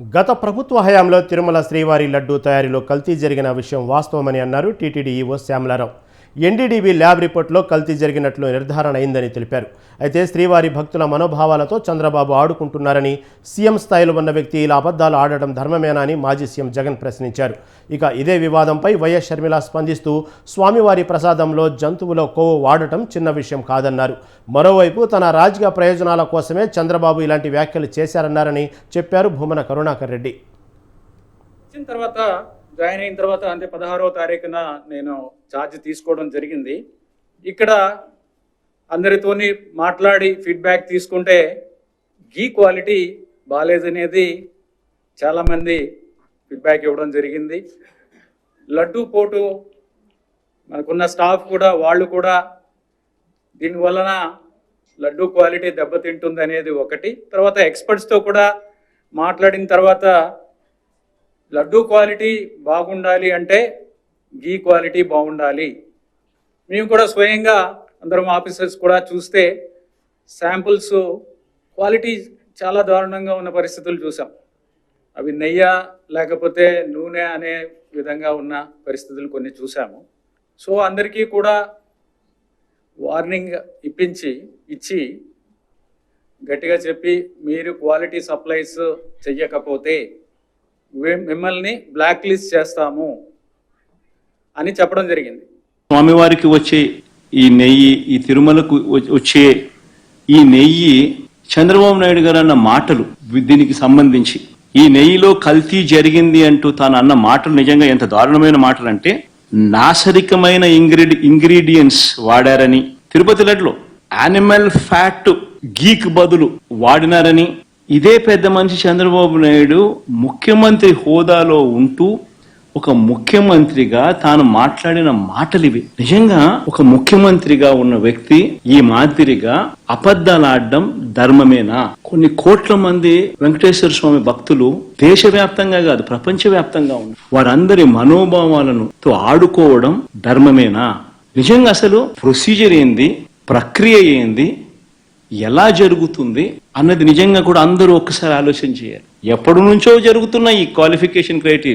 గత ప్రభుత్వ హయాంలో తిరుమల శ్రీవారి లడ్డూ తయారీలో కల్తీ జరిగిన విషయం వాస్తవమని అన్నారు TTD EO Shyamala Rao. NDDB lab రిపోర్టులో కల్తీ జరిగినట్లు నిర్ధారణ అయిందని తెలిపారు. అయితే శ్రీవారి భక్తుల మనోభావాలతో చంద్రబాబు ఆడుకుంటున్నారని, సీఎం స్థాయిలో ఉన్న వ్యక్తి ఇలా అబద్ధాలు ఆడడం ధర్మమేనా అని మాజీ సీఎం జగన్ ప్రశ్నించారు. ఇక ఇదే వివాదంపై వైఎస్ షర్మిల స్పందిస్తూ స్వామివారి ప్రసాదంలో జంతువుల కొవ్వు వాడటం చిన్న విషయం కాదన్నారు. మరోవైపు తన రాజకీయ ప్రయోజనాల కోసమే చంద్రబాబు ఇలాంటి వ్యాఖ్యలు చేశారన్నారని చెప్పారు భూమన కరుణాకర్ రెడ్డి. తర్వాత జాయిన్ అయిన తర్వాత అంటే 16వ తారీఖున నేను ఛార్జ్ తీసుకోవడం జరిగింది. ఇక్కడ అందరితోని మాట్లాడి ఫీడ్బ్యాక్ తీసుకుంటే గీ క్వాలిటీ బాగాలేదనేది చాలామంది ఫీడ్బ్యాక్ ఇవ్వడం జరిగింది. లడ్డూ పోటు మనకున్న స్టాఫ్ కూడా వాళ్ళు కూడా దీనివలన లడ్డూ క్వాలిటీ దెబ్బతింటుంది అనేది ఒకటి. తర్వాత ఎక్స్పర్ట్స్తో కూడా మాట్లాడిన తర్వాత లడ్డూ క్వాలిటీ బాగుండాలి అంటే గీ క్వాలిటీ బాగుండాలి. మేము కూడా స్వయంగా అందరం ఆఫీసర్స్ కూడా చూస్తే శాంపుల్స్ క్వాలిటీ చాలా దారుణంగా ఉన్న పరిస్థితులు చూసాం. అవి నెయ్యి లేకపోతే నూనె అనే విధంగా ఉన్న పరిస్థితులు కొన్ని చూసాము. సో అందరికీ కూడా వార్నింగ్ ఇచ్చి గట్టిగా చెప్పి మీరు క్వాలిటీ సప్లైస్ చెయ్యకపోతే మిమ్మల్ని బ్లాక్ లిస్ట్ చేస్తాము అని చెప్పడం జరిగింది. స్వామివారికి వచ్చే ఈ నెయ్యి, ఈ తిరుమలకు వచ్చే ఈ నెయ్యి చంద్రబాబు నాయుడు గారు అన్న మాటలు దీనికి సంబంధించి ఈ నెయ్యిలో కల్తీ జరిగింది అంటూ తాను అన్న మాటలు నిజంగా ఎంత దారుణమైన మాటలు అంటే, నాసరికమైన ఇంగ్రీడియంట్స్ వాడారని, తిరుపతి లడ్డులో యానిమల్ ఫ్యాట్ గీక్ బదులు వాడినారని, ఇదే పెద్ద మనిషి చంద్రబాబు నాయుడు ముఖ్యమంత్రి హోదాలో ఉంటూ ఒక ముఖ్యమంత్రిగా తాను మాట్లాడిన మాటలు ఇవి. నిజంగా ఒక ముఖ్యమంత్రిగా ఉన్న వ్యక్తి ఈ మాదిరిగా అబద్ధాలు ఆడడం ధర్మమేనా? కొన్ని కోట్ల మంది వెంకటేశ్వర స్వామి భక్తులు దేశవ్యాప్తంగా కాదు ప్రపంచవ్యాప్తంగా ఉన్నారు. వారందరి మనోభావాలను ఆడుకోవడం ధర్మమేనా? నిజంగా అసలు ప్రొసీజర్ ఏంది, ప్రక్రియ ఏంది, ఎలా జరుగుతుంది అన్నది నిజంగా కూడా అందరూ ఒక్కసారి ఆలోచన చేయాలి. ఎప్పటి నుంచో జరుగుతున్న ఈ క్వాలిఫికేషన్ క్రైటీరియా